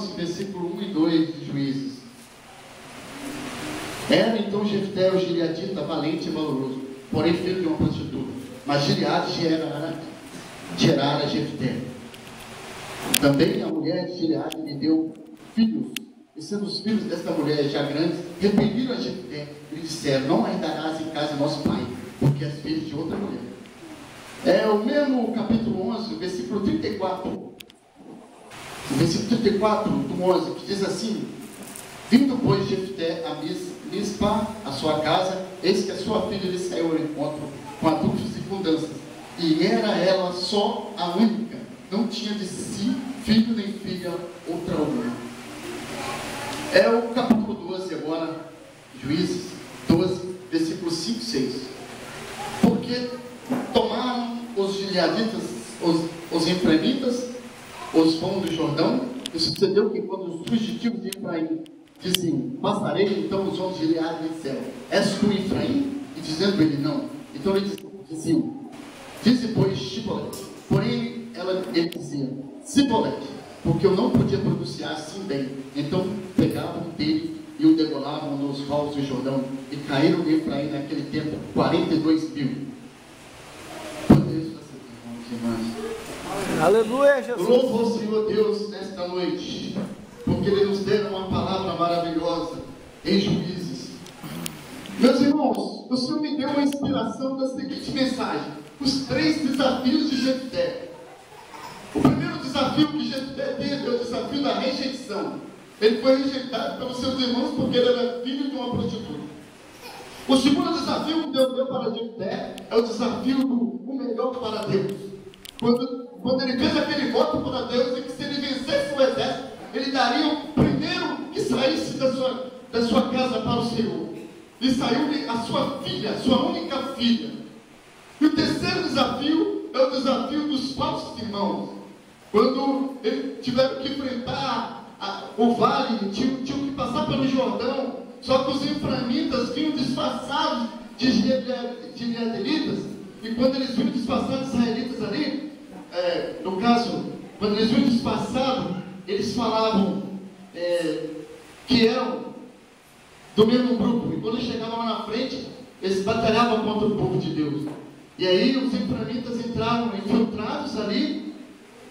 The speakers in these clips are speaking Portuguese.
11, versículo 1 e 2 de Juízes. Era então Jefté o gileadita, valente e valoroso, porém filho de uma prostituta. Mas Gileade gerara Jefté. Também a mulher de Gileade lhe deu filhos. E sendo os filhos desta mulher já grandes, repeliram a Jefté e lhe disseram: não herdarás em casa nosso pai, porque és filho de outra mulher. É o mesmo capítulo 11, versículo 34. O versículo 34 do 11, que diz assim: vindo, pois, Jefté a Mispa, a sua casa, eis que a sua filha lhe saiu ao encontro com adultos e com danças. E era ela só a única, não tinha de si filho nem filha outra alguma. É o capítulo 12 agora, Juízes 12, versículos 5 e 6. Porque tomaram os gileaditas, os efraimitas, os bons do Jordão, e sucedeu que quando os fugitivos de Efraim diziam: passarei, então os homens de Gileade disseram: és tu Efraim? E dizendo ele: não. Então eles diziam: dize, pois, Shibolete. Porém ele dizia: Sibolete, porque eu não podia pronunciar assim bem. Então pegavam dele e o degolavam nos valos do Jordão, e caíram de Efraim naquele tempo 42 mil. Aleluia, Jesus. Louvo ao Senhor Deus nesta noite, porque Ele nos deu uma palavra maravilhosa em Juízes. Meus irmãos, o Senhor me deu uma inspiração da seguinte mensagem: os 3 desafios de Jefté. O primeiro desafio que Jefté teve é o desafio da rejeição. Ele foi rejeitado pelos seus irmãos porque ele era filho de uma prostituta. O segundo desafio que Deus deu para Jefté é o desafio do o melhor para Deus. Quando ele fez aquele voto para Deus, e que se ele vencesse o exército, ele daria o primeiro que saísse da sua casa para o Senhor. E saiu a sua filha, sua única filha. E o terceiro desafio é o desafio dos falsos irmãos. Quando eles tiveram que enfrentar o vale, tinham que passar pelo Jordão, só que os efraimitas vinham disfarçados de gileadelitas. E quando eles vinham disfarçados de israelitas ali, no caso, quando eles vinham disfarçados, eles falavam que eram do mesmo grupo. E quando eles chegavam lá na frente, eles batalhavam contra o povo de Deus. E aí os efraimitas entraram infiltrados ali,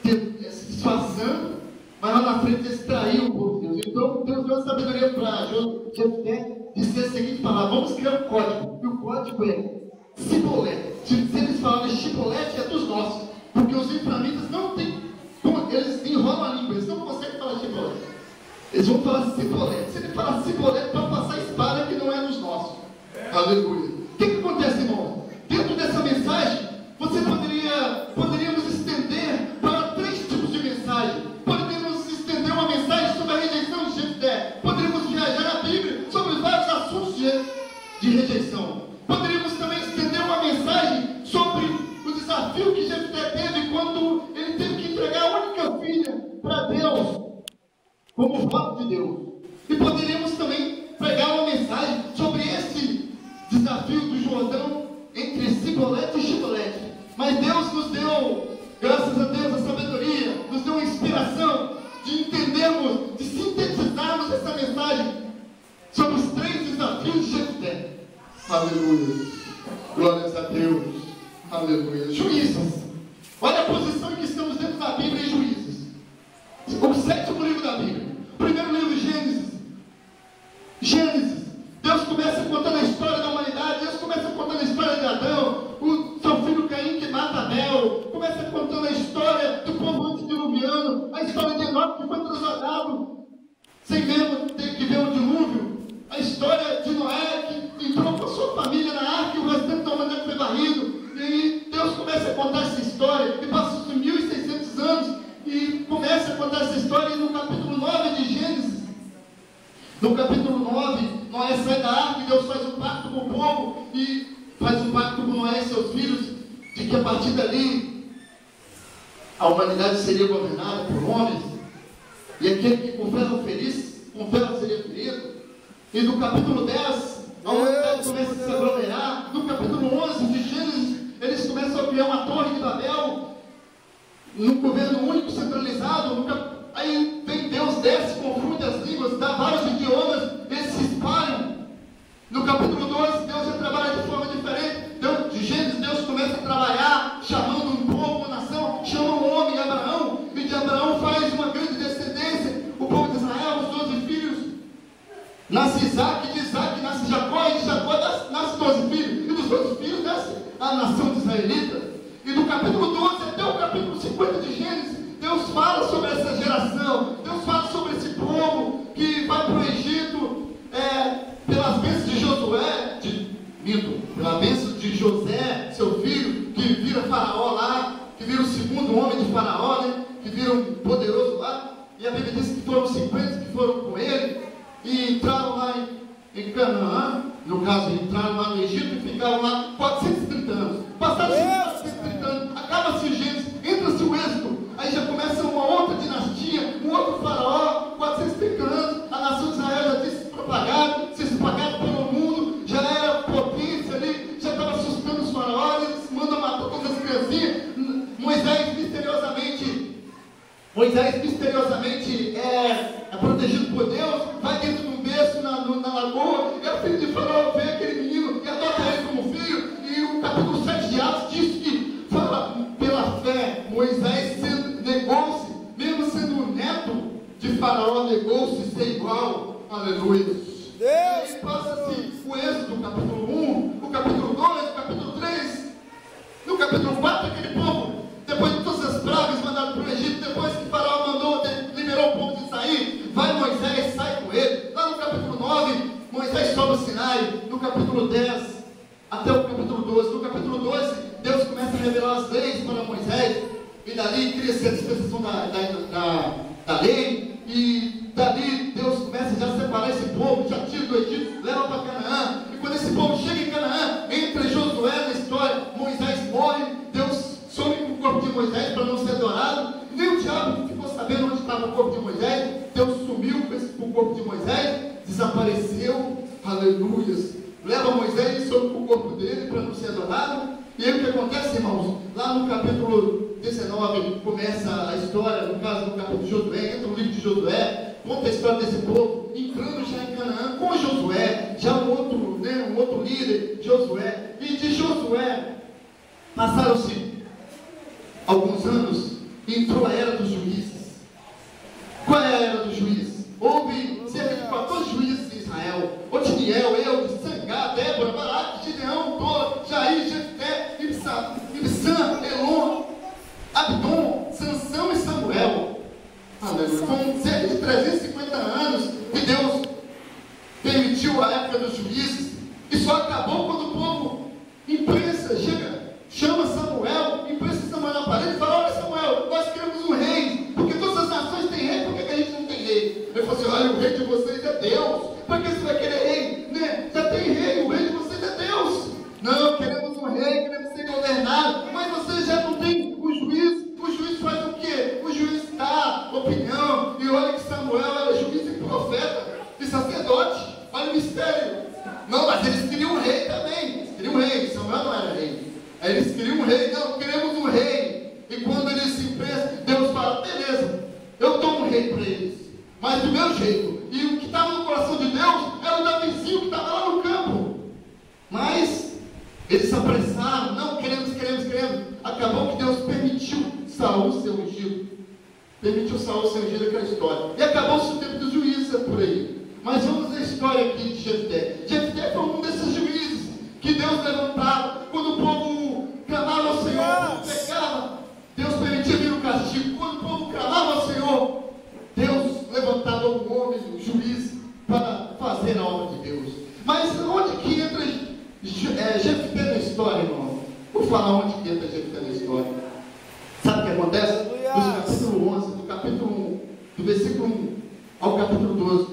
se disfarçando, mas lá na frente eles traíam o povo de Deus. Então Deus deu a sabedoria para Jefté dizer a seguinte palavra: vamos criar um código. E o código é Sibolete. Se eles falarem Shibolete, é dos nossos. Porque os efraimitas não têm, eles enrolam a língua, eles não conseguem falar Shibolete. Eles vão falar Sibolete. Se ele falar Sibolete, para passar a espada que não é dos nossos. Aleluia. O que acontece, irmão? Dentro dessa mensagem, poderíamos estender para 3 tipos de mensagem. Poderíamos estender uma mensagem sobre a rejeição de Jefté. Poderíamos viajar na Bíblia sobre vários assuntos de rejeição. Poderíamos também estender uma mensagem sobre o desafio que Jefté teve quando ele teve que entregar a única filha para Deus, como voto de Deus. E poderíamos também pregar uma mensagem sobre esse desafio do Jordão entre Sibolete e Shibolete. Mas Deus nos deu, graças a Deus, a sabedoria, nos deu a inspiração de entendermos, de sintetizarmos essa mensagem sobre os 3 desafios de Jefté. Aleluia. Glórias a Deus. Aleluia. Juízes. Olha a posição em que estamos dentro da Bíblia em Juízes. O 7º livro da Bíblia. O primeiro livro, Gênesis. Gênesis. Deus começa contando a história da humanidade. Deus começa contando a história de Adão, o seu filho Caim que mata Abel. Começa contando a história do povo antediluviano, a história de Enoque que foi trasladado sem mesmo ter que ver o dilúvio. A história de Noé que entrou com a sua família na arca e o restante da humanidade foi varrido. E aí Deus começa a contar essa história e passa-se 1.600 anos e começa a contar essa história. E no capítulo 9 de Gênesis, no capítulo 9, Noé sai da arca e Deus faz um pacto com o povo e faz um pacto com Noé e seus filhos de que a partir dali a humanidade seria governada por homens, e aquele que com ferro seria ferido. E no capítulo 10, a humanidade começa a se aglomerar. No capítulo 11 de Gênesis, eles começam a criar uma torre de Babel, num governo único, centralizado. Aí vem Deus, desce Isaac, de Isaac nasce Jacó, e de Jacó nasce 12 filhos, e dos 12 filhos nasce a nação de israelita. E do capítulo 12 até o capítulo 50 de Gênesis, Deus fala sobre essa geração, Deus fala sobre esse povo que vai para o Egito pelas bênçãos de Josué, pela bênção de José, seu filho, que vira faraó lá, que vira o segundo homem de faraó, né? Que vira um poderoso lá. E a Bíblia diz que foram 50 que foram com ele e entraram lá em Canaã, no caso, entraram lá no Egito e ficaram lá 430 anos. Passaram 430 anos, acaba-se o Gênesis, entra-se o Êxodo, aí já começa uma outra dinastia, um outro faraó, 430 anos, a nação de Israel já tinha se espalhado pelo mundo, já era potência ali, já estava assustando os faraós, eles mandam matar todas as criancinhas. Moisés misteriosamente é protegido por Deus, vai dentro de um berço na lagoa, é o filho de Faraó, vê aquele menino e adota ele como filho. E o capítulo 7 de Atos diz que fala pela fé, Moisés negou-se, mesmo sendo o neto de Faraó, negou-se ser igual. Aleluia. Deus. E passa-se o Êxodo, o capítulo 1, o capítulo 2, o capítulo 3, no capítulo 4, aquele povo, depois de todas as pragas mandadas para o Egito, depois que Faraó liberou o povo de sair, vai Moisés, sai com ele. Lá no capítulo 9, Moisés sobe o Sinai. No capítulo 10 até o capítulo 12. No capítulo 12, Deus começa a revelar as leis para Moisés, e dali cria-se a dispensação da lei, e dali Deus começa já a separar esse povo, já tira do Egito, leva para Canaã. E quando esse povo chega em Canaã, entra Josué na história, Moisés morre, Deus some com o corpo de Moisés para não ser adorado, nem o diabo ficou sabendo onde estava o corpo de Moisés. Deus sumiu com o corpo de Moisés, desapareceu, aleluias, leva Moisés e some com o corpo dele para não ser adorado. E aí o que acontece, irmãos? Lá no capítulo 19 começa a história, no caso do capítulo de Josué, entra o livro de Josué, conta a história desse povo, entrando já em Canaã com Josué, já um outro líder, Josué. E de Josué passaram-se alguns anos e entrou a era dos juízes. Qual é a era dos juízes? Houve cerca de 14 juízes em Israel: Otiniel, Eude, Sangá, Débora, Baraque, Gideão, Tola, Jair, Jefté, Ibsã, Elon, Abdon, Sansão e Samuel. Aleluia. Foram cerca de 350 anos que Deus permitiu a época dos juízes, e só acabou quando o povo, imprensa, chama Samuel, imprensa Samuel na parede e fala: olha, Samuel, nós queremos um rei, porque todas as nações têm rei, por que a gente não tem rei? Ele falou assim: olha, o rei de vocês é Deus, por que você vai querer rei? Né? Já tem rei, o rei de vocês é Deus. Não, queremos um rei, queremos ser governados, mas você já não tem o juiz faz o quê? O juiz dá opinião. E olha que Samuel era juiz e profeta e sacerdote, olha o mistério. Não, mas eles queriam um rei também, eles queriam um rei, Samuel não era rei. Aí eles queriam um rei, não, queremos um rei. E quando eles se impressam, Deus fala: beleza, eu dou um rei para eles, mas do meu jeito. E o que estava no coração de Deus era o Davizinho que estava lá no campo. Mas eles se apressaram: não, queremos. Acabou que Deus permitiu Saul ser ungido. Aquela história. E acabou-se o tempo dos juízes por aí. Mas vamos à história aqui de Jefté. Jefté foi um desses juízes que Deus levantava quando o povo clamava ao Senhor, pecava. Deus permitia vir o castigo. Quando o povo clamava ao Senhor, Deus levantava um homem, um juiz, para fazer a obra de Deus. Mas onde que entra Jefté na história, irmão? Vou falar onde que entra Jefté na história. Sabe o que acontece? Do capítulo 11, do versículo 1 ao capítulo 12,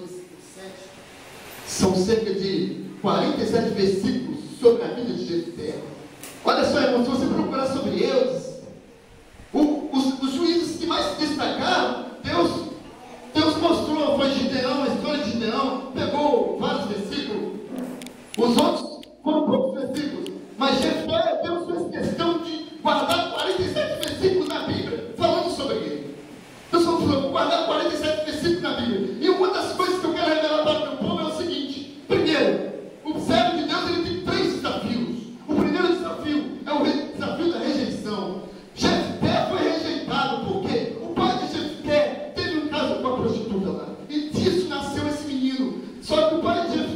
são cerca de 47 versículos sobre a vida de Jefté. Olha só, irmão, se você procurar sobre eles, os juízes que mais se destacaram, Deus mostrou, foi Gideão, a história de Gideão, pegou vários versículos. Os outros foram poucos versículos, mas Jefté, Deus fez questão de guardar 47 versículos na Bíblia, falando sobre ele. Deus falou: guardar 47 versículos na Bíblia. E uma das coisas que eu quero revelar para o meu povo é o seguinte: primeiro, o servo de Deus, ele tem 3 desafios. O primeiro desafio é o desafio da rejeição. Jefté foi rejeitado porque o pai de Jefté teve um caso com a prostituta lá, e disso nasceu esse menino. Só que o pai de Jefté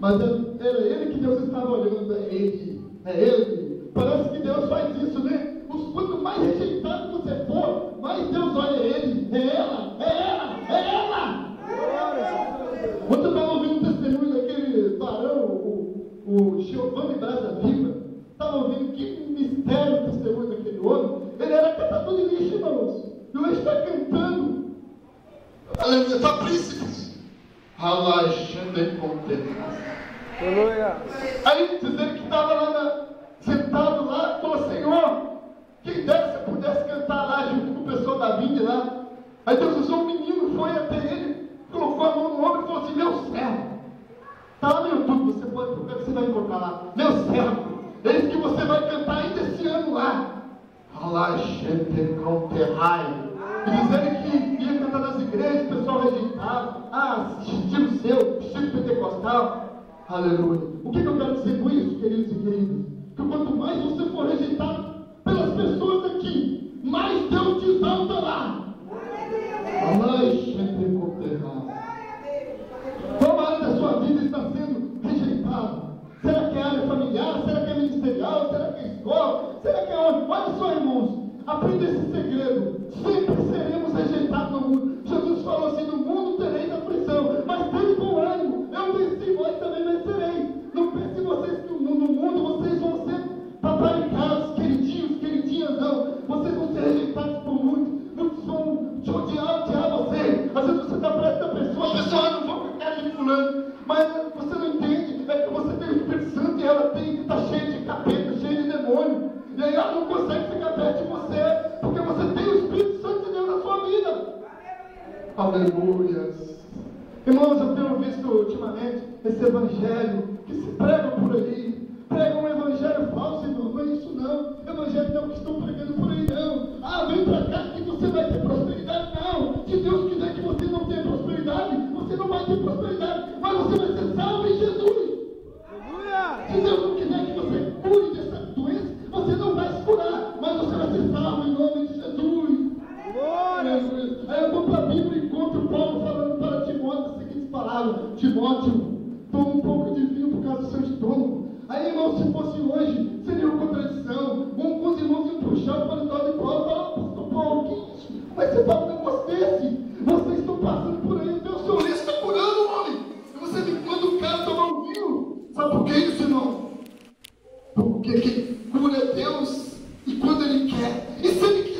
Mas era ele que Deus estava olhando, é ele. Parece que Deus faz isso, né? Quanto mais rejeitado você for, mais Deus olha ele, é ela. Ontem eu estava ouvindo um testemunho daquele varão, o Giovanni Brasa Viva. Estava ouvindo que mistério o testemunho daquele homem. Ele era cantador de lixo, irmãos. E hoje está cantando. Aleluia, está príncipes. Aí diz ele que estava lá sentado lá, falou: Senhor, quem dera se eu pudesse cantar lá junto com o pessoal da vinda lá. Aí Deus usou um menino, foi até ele, colocou a mão no ombro e falou assim: meu servo, está lá no YouTube, você pode procurar que você vai encontrar lá. Meu servo, eis que você vai cantar ainda esse ano lá. E diz ele que ia cantar nas igrejas, o pessoal rejeitava, estilo seu, estilo pentecostal. Aleluia. O que eu quero dizer com isso, queridos e queridas? Que quanto mais você for rejeitado pelas pessoas aqui, mais Deus te exalta lá. Qual área da sua vida está sendo rejeitada? Será que é área familiar? Será que é ministerial? Será que é escola? Será que é onde? Olha só, irmãos, aprenda esse segredo. Sempre seremos rejeitados no mundo. Jesus falou assim: no mundo tereis aflição, mas tende bom ânimo. Eu venci, vós também vencerei. Não pense vocês que no mundo vocês vão ser paparicados, queridinhas, não. Vocês vão ser rejeitados por muitos. Muitos vão te odiar você. Às vezes você está perto da pessoa, a pessoa não vou com a cara de fulano. Mas você não entende, é que você tem o Espírito Santo e ela está cheia de capeta, cheia de demônio. E aí ela não consegue ficar perto de você, porque você tem o Espírito Santo de Deus na sua vida. Aleluia. Irmãos, eu tenho visto ultimamente esse evangelho que se prega por aí. Prega um evangelho falso, irmão. Não é isso não. Evangelho não é o que estão pregando por aí, não. Vem pra cá que você vai ter prosperidade. Não. Se Deus quiser que você não tenha prosperidade, você não vai ter prosperidade. Mas você vai ser salvo em Jesus. Se Deus não quiser que você cure dessa doença, você não vai se curar, mas você vai ser salvo em nome de Jesus. Aí eu vou para a Bíblia e encontro Paulo falando para Timóteo as seguintes palavras: Timóteo, toma um pouco de vinho por causa do seu estômago. Aí, irmão, se fosse hoje, seria uma contradição. Com os irmãos iam puxar o paletó de Paulo e falar: pastor Paulo, que isso? Mas você fala um negócio desse? Vocês estão passando por aí, então o seu leite está curando, homem. E você me manda o cara tomar um vinho. Sabe por que isso, irmão? Porque quem cura é Deus, e quando Ele quer, e se Ele quiser.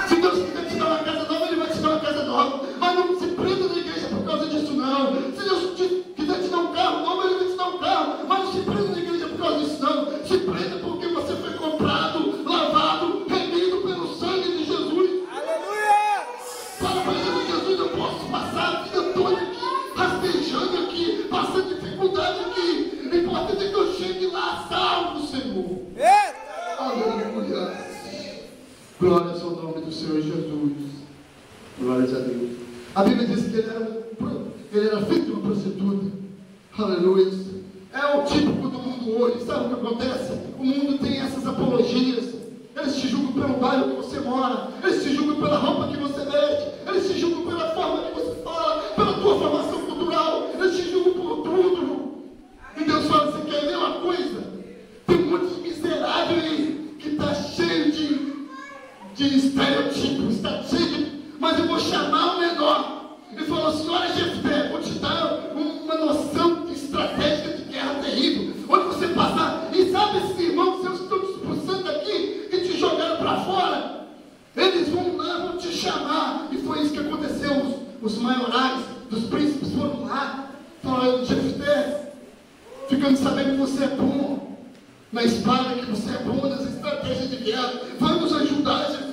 Se Deus quiser te dar uma casa nova, Ele vai te dar uma casa nova. Mas não se prenda na igreja por causa disso, não. Se Deus quiser te dar um carro novo, Ele vai te dar um carro. Mas não se prenda na igreja por causa disso, não. Se prenda porque você foi comprado, lavado, remido pelo sangue de Jesus. Aleluia! Fala para Jesus: eu posso passar a vida toda aqui, rastejando aqui, passando dificuldade aqui. O importante é que eu chegue lá salvo, Senhor. Aleluia. Glórias ao nome do Senhor Jesus. Glórias a Deus. A Bíblia diz que ele era filho de uma prostituta. Aleluia. É o típico do mundo hoje. Sabe o que acontece? O mundo tem essas apologias. Eles te julgam pelo bairro que você mora. Eles te julgam pela roupa que você veste. Eles te julgam pela forma que você fala, pela tua formação cultural. Eles te julgam por tudo. E Deus fala: você quer ver uma coisa? Tem um monte de miserável aí que está cheio de estereotipos, está cheio de... Mas eu vou chamar o menor. Ele falou: senhora Jefté, vou te dar uma noção estratégica de guerra terrível. Onde você passar, e sabe esses irmãos seus que estão te expulsando daqui, que te jogaram para fora? Eles vão lá, vão te chamar. E foi isso que aconteceu. Os maiorais dos príncipes foram lá. Falaram: Jefté, ficando sabendo que você é bom na espada, que você é bom nas estratégias de guerra, vamos ajudar, Jefté.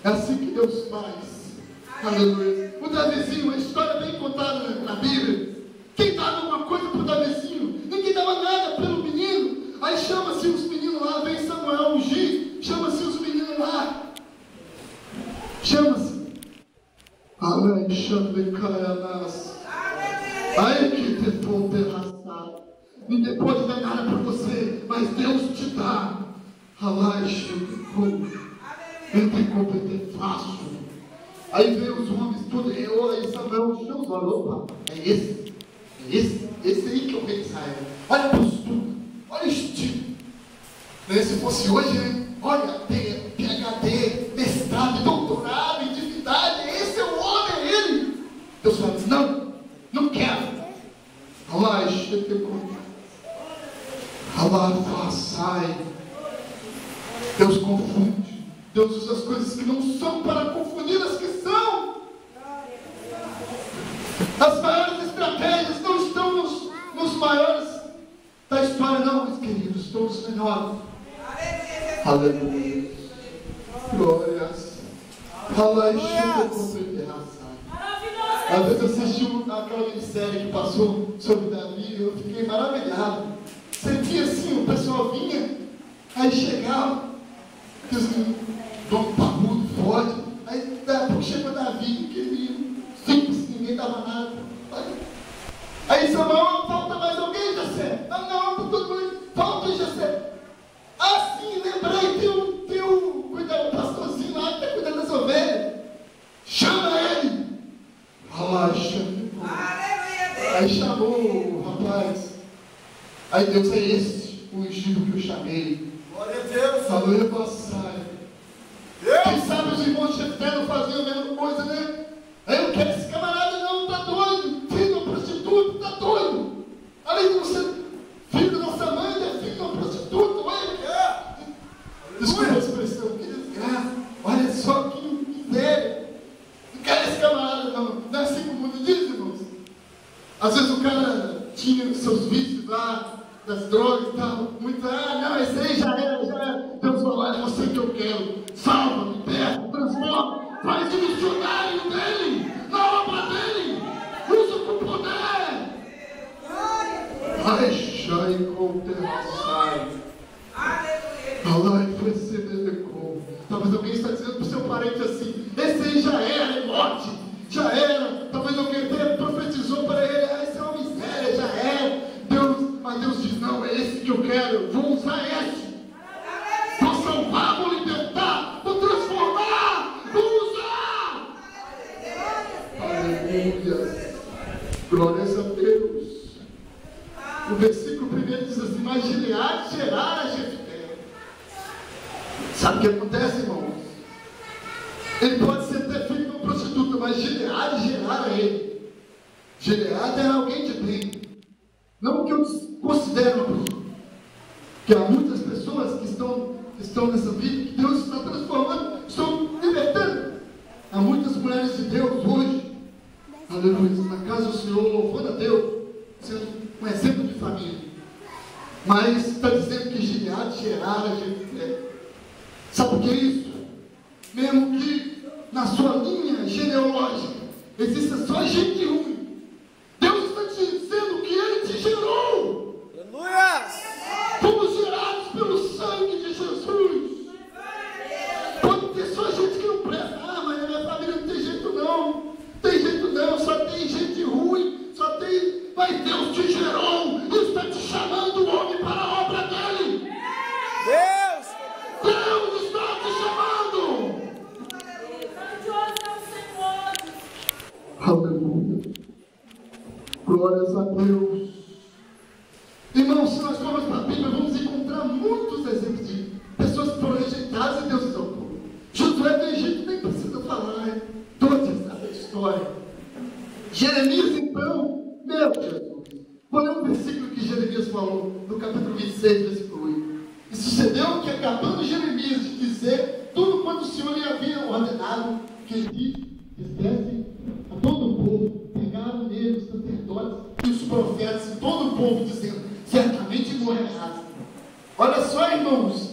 É assim que Deus faz. Aleluia. O Davizinho, uma história bem contada na Bíblia. Quem dava alguma coisa para o Davizinho? Ninguém dava nada pelo menino. Aí chama-se os meninos lá, vem Samuel ungir, chama-se os meninos lá. Chama-se. Ai, que depois derraçado. Ninguém pode dar nada para você, mas Deus te dá. Ele tem competência fácil. Aí veio os homens, tudo, aí Samuel encheu os olhos, opa, é esse aí que é o rei de Israel. Olha a postura, olha o estilo. Se fosse hoje, né? Olha, tem PhD, mestrado, doutorado em divindade, esse é o homem, é ele. Deus fala assim, não quero. Sai. Deus confunde. Deus usa as coisas que não são para confundir as que são. As maiores estratégias não estão nos maiores da história, não, meus queridos, estão nos menores. Aleluia. Glórias. Às vezes eu assisti aquela minissérie que passou sobre Davi e eu fiquei maravilhado. Você via assim, o pessoal vinha, aí chegava, dono parrudo, forte, aí daqui a pouco chegou Davi, que simples, ninguém dava nada. Aí Samuel, falta mais alguém, Jessé? Não, todo mundo, falta o Jessé. Ah, sim, lembrei, tem o pastorzinho lá que está cuidando das ovelhas. Chama ele. Aí chamou o rapaz. Aí Deus, é esse o ungido que eu chamei. Glória a Deus. Aleluia, passai. Quem sabe os irmãos Jefté não faziam a mesma coisa, né? Aí eu quero esse camarada, não, tá doido. Filho de uma prostituta, tá doido. Além de você, filho da nossa mãe, é filho de uma prostituta, ué. Desculpa a expressão, que desgraça. Olha só que velho. Não quero esse camarada, não. Não é assim que o mundo diz, irmãos. Às vezes o cara tinha os seus vícios lá, das drogas e tal. Muito, não, esse aí já era. Deus falou, olha, você que eu quero. Salva, liberta, transforma. Faz o missionário dele, na obra dele. Usa com poder. Ai, Shai, com sai. Aleluia. Talvez alguém está dizendo para o seu parente assim, esse aí já era, é morte, já era. Talvez alguém até profetizou para ele, esse é uma miséria, já era. Mas Deus diz, não, é esse que eu quero, vou usar esse. Vou salvar, vou libertar, vou transformar, vou usar. Aleluia. Glórias a Deus. O versículo 1 diz assim, mas Gileade gerara Jefté. Sabe o que acontece, irmãos? Ele pode ser até filho de uma prostituta, mas Gileade gerara ele. Gileade era alguém de bem. Não que eu considero uma prostituta. Que há muitas pessoas que estão nessa vida, que Deus está transformando, estão libertando. Há muitas mulheres de Deus hoje, aleluia, na casa do Senhor, louvando a Deus, sendo um exemplo de família. Mas está dizendo que Gileade gerara Jefté. Sabe o que é isso? Mesmo que na sua linha genealógica exista só gente ruim, Deus está te dizendo que Ele te gerou. Aleluia! Fomos gerados pelo sangue de Jesus. Pode ter só gente que não presta. Mas na minha família não tem jeito não. Tem jeito não, só tem gente ruim. Só tem. Mas Deus te gerou e está te chamando o homem para a obra dele. Deus está te chamando. Aleluia. Glórias a Deus. Irmãos, se nós formos para a Bíblia, vamos encontrar muitos exemplos de pessoas que foram rejeitadas e Deus exaltou. Josué do Egito nem precisa falar, né? Todos sabem a história. Jeremias, então, meu Jesus. Qual é o versículo que Jeremias falou no capítulo 26, versículo 8? E sucedeu que, acabando Jeremias de dizer tudo quanto o Senhor lhe havia ordenado, que ele dissesse a todo o povo, pegaram nele os sacerdotes e os profetas e todo o povo, dizendo, certamente morrerás. Olha só, irmãos,